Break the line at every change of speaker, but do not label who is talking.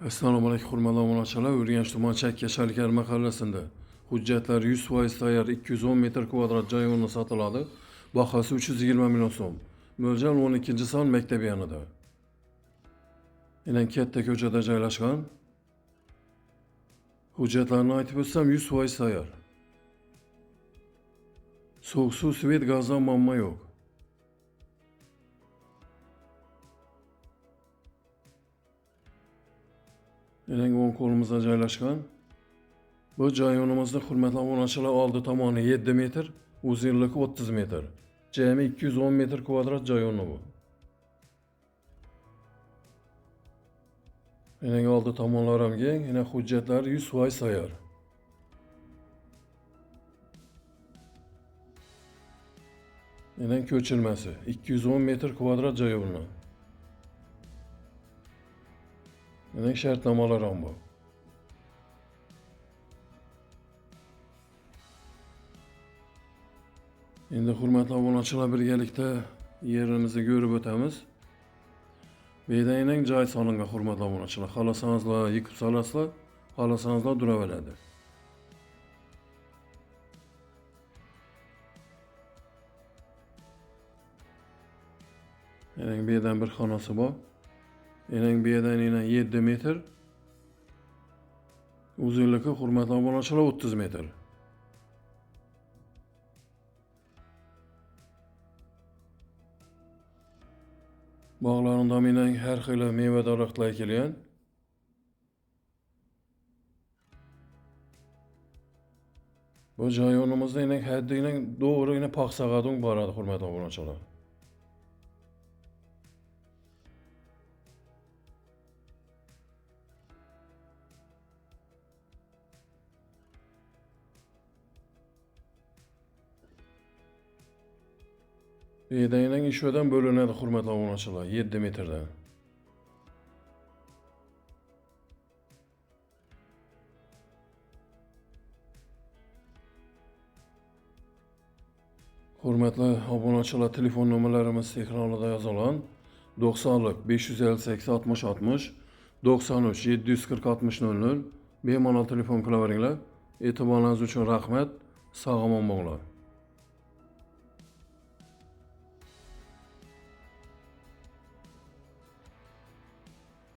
Assalomu alaykum hurmatli obunachilar. Urganch tuman Chakka Shalikar mahallasida hujjatlar 100% tayyor 210 metr kvadrat joy o'rni sotiladi. Bahosi 320 million so'm. Mo'ljal 12-son maktab yonida. Enan katta ko'chada joylashgan. Hujjatlarni aytib o'tsam 100% tayyor. So'g' suv, svet, gazdan muammo yo'q. Enan o'ng qo'limizda joylashgan. Bu joy yonimizda hurmatli obunachilar oldi tomoni 7 metr, uzunligi 30 metr. Jami 210 metr kvadrat joy o'rni bu. Enan oldi tomonlar ham keng, yana hujjatlar 100% tayyor. Enan ko'chirmasi 210 metr kvadrat joy o'rni. Enan shartnomalar ham bor. Endi hurmatli obunachilar birgalikda yerimizni ko'rib o'tamiz. Bu yerda enan joy solingan hurmatli obunachilar. Xohlasangiz yig'ib solasizlar, xohlasangiz duraveradi. Enan bu yerdan bir xonasi bor. Enan bu yerdan 7 metr. Uzunligi hurmatli obunachilar 30 metr. Bog'larında enan har xil meva daraxtlar ekilgan. Bu joy o'rnimizda enan haddi to'g'ri paxsag'adon boradi hurmatli obunachilar. Bu yerda enan ishvadan bo'linadi hurmatli obunachilar 7 metrdan. Hurmatli obunachilar, telefon nomerlarimiz ekranda yozilgan. 90lik 558 60 60 93 740 60 00 bemalol telefon qilaveringlar. E'tiboringiz uchun rahmat. Sog' omon bo'linglar.